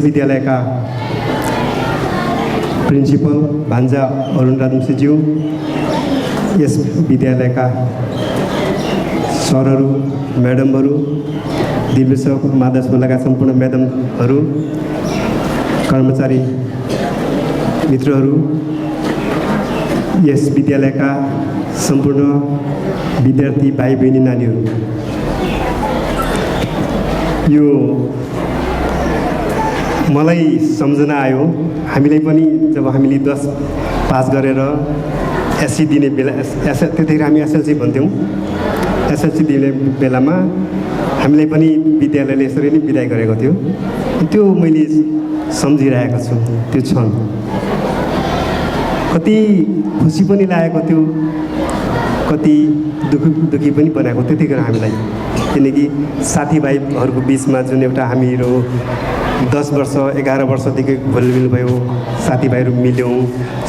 विद्यालयका प्रिन्सिपल भान्जा अरुण राजवंशीज्यू, यस विद्यालयका सरहरू, म्याडमहरू, दिल्ली माधव लगायत सम्पूर्ण म्याडमहरू, कर्मचारी मित्रहरू, यस विद्यालयका सम्पूर्ण विद्यार्थी भाइ बहिनी नानीहरू, यो मलाई सम्झना आयो हामीलाई पनि जब हामीले 10 पास गरेर एससी दिने बेला त्यतिखेर हामी एसएलसी भन्थ्यौँ। एसएलसी दिने बेलामा हामीलाई पनि विद्यालयले यसरी नै बिदाई गरेको थियो। त्यो मैले सम्झिरहेको छु। त्यो क्षण कति खुसी पनि लागेको थियो, कति दुखी पनि बनाएको त्यतिखेर हामीलाई, किनकि साथीभाइहरूको बिचमा जुन एउटा हामीहरू 10 वर्ष 11 वर्षदेखि घुलमिल भयो, साथीभाइहरू मिल्यौँ,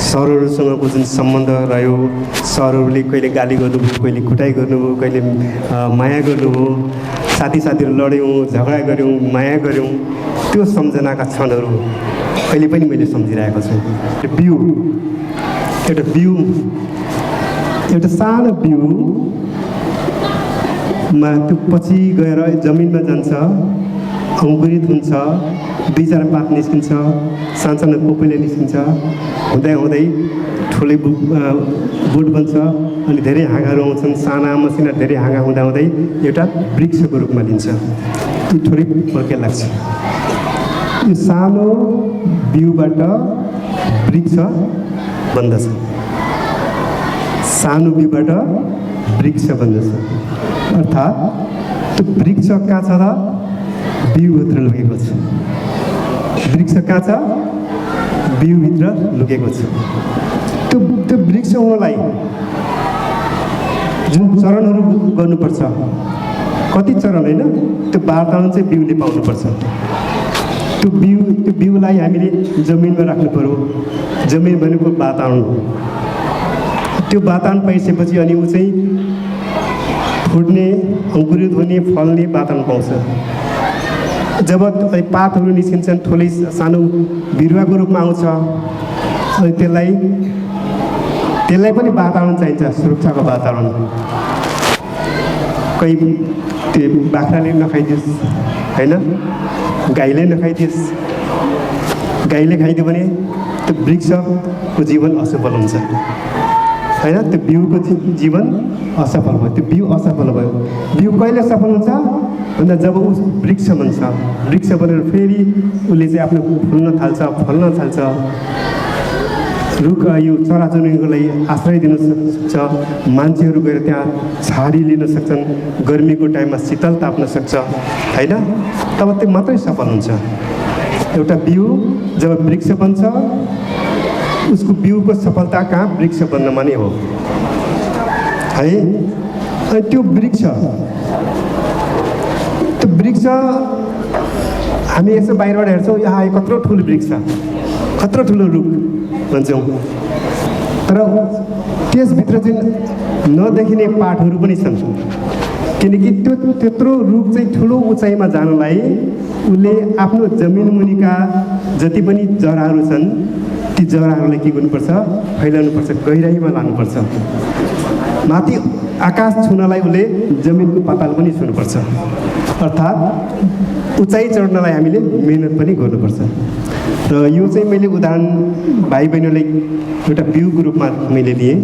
सरहरूसँगको जुन सम्बन्ध रह्यो, सरहरूले कहिले गाली गर्नुभयो, कहिले कुटाइ गर्नुभयो, कहिले माया गर्नुभयो, साथीहरू लड्यौँ, झगडा गऱ्यौँ, माया गऱ्यौँ, त्यो सम्झनाका क्षणहरू अहिले पनि मैले सम्झिरहेको छु। एउटा सानो बिउमा त्यो पछि गएर जमिनमा जान्छ, अङ्कुरित हुन्छ, 2-4 पात निस्किन्छ, सानो कोपेले निस्किन्छ, हुँदै ठुलै बोट बन्छ, अनि धेरै हाँगाहरू आउँछन्, साना मसिना धेरै हाँगा हुँदै एउटा वृक्षको रूपमा लिन्छ। त्यो थोरै फर्के लाग्छ। यो सानो बिउबाट वृक्ष बन्दछ, सानो बिउबाट वृक्ष बन्दछ। अर्थात् त्यो वृक्ष कहाँ छ र बिउभित्र लुकेको छ। वृक्ष कहाँ छ? बिउभित्र लुकेको छ। त्यो वृक्ष हुनलाई जुन चरणहरू गर्नुपर्छ, कति चरण होइन, त्यो वातावरण चाहिँ बिउले पाउनुपर्छ। त्यो बिउलाई हामीले जमिनमा राख्नु पर्यो। जमिन भनेको वातावरण हो। त्यो वातावरण पाइसकेपछि अनि ऊ चाहिँ फुट्ने, अङ्कुरित हुने, फल्ने वातावरण पाउँछ। जब पातहरू निस्किन्छन्, ठुलै सानो बिरुवाको रूपमा आउँछ, अनि त्यसलाई पनि वातावरण चाहिन्छ, सुरक्षाको वातावरण। कोही त्यो बाख्राले नखाइदियोस् होइन, गाईले नखाइदियोस्। गाईले खाइदियो भने त्यो वृक्षको जीवन असफल हुन्छ होइन, त्यो बिउको जीवन असफल भयो। त्यो बिउ असफल भयो। बिउ कहिले सफल हुन्छ भन्दा जब ऊ वृक्ष बन्छ। वृक्ष बनेर फेरि उसले चाहिँ आफ्नो फुल्न थाल्छ, फल्न थाल्छ। रुख यो चराचुरुङ्गीको लागि आश्रय दिन सक्छ, मान्छेहरू गएर त्यहाँ छाडी लिन सक्छन्, गर्मीको टाइममा शीतल ताप्न सक्छ होइन। तब त्यो मात्रै सफल हुन्छ। एउटा बिउ जब वृक्ष बन्छ, उसको बिउको सफलता कहाँ? वृक्ष बन्नमा नै हो है। अनि त्यो वृक्ष हामी यसो बाहिरबाट हेर्छौँ, यहाँ कत्रो ठुलो वृक्ष, कत्रो ठुलो रुख भन्छौँ, तर त्यसभित्र चाहिँ नदेखिने पाठहरू पनि छन्। किनकि त्यत्रो रुख चाहिँ ठुलो उचाइमा जानलाई उसले आफ्नो जमिन मुनिका जति पनि जराहरू छन्, ती जराहरूलाई के गर्नुपर्छ? फैलाउनुपर्छ, गहिराइमा लानुपर्छ। माथि आकाश छुनलाई उसले जमिनको पाताल पनि छुनुपर्छ। अर्थात् उचाइ चढ्नलाई हामीले मेहनत पनि गर्नुपर्छ। र यो चाहिँ मैले उदाहरण भाइ बहिनीलाई एउटा बिउको रूपमा मैले लिएँ,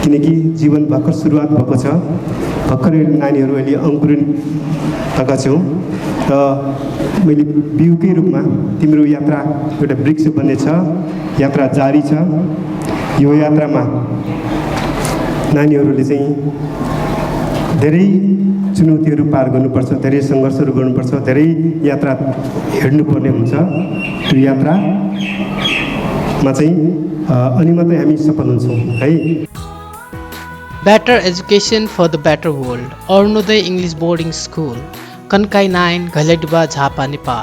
किनकि जीवन भर्खर सुरुवात भएको छ। भर्खरै नानीहरू अहिले अङ्कुरित भएका छौँ र मैले बिउकै रूपमा तिम्रो यात्रा एउटा वृक्ष बन्ने छ, यात्रा जारी छ। यो यात्रामा नानीहरूले चाहिँ धेरै चुनौतीहरू पार गर्नुपर्छ, धेरै सङ्घर्षहरू गर्नुपर्छ, धेरै यात्रा हिँड्नुपर्ने हुन्छ। त्यो यात्रामा चाहिँ अनि मात्रै हामी सफल हुन्छौँ है। Better education for the better world. Arunodaya English Boarding School, Kankai 9, Ghaladwa, Jhapa, Nepal.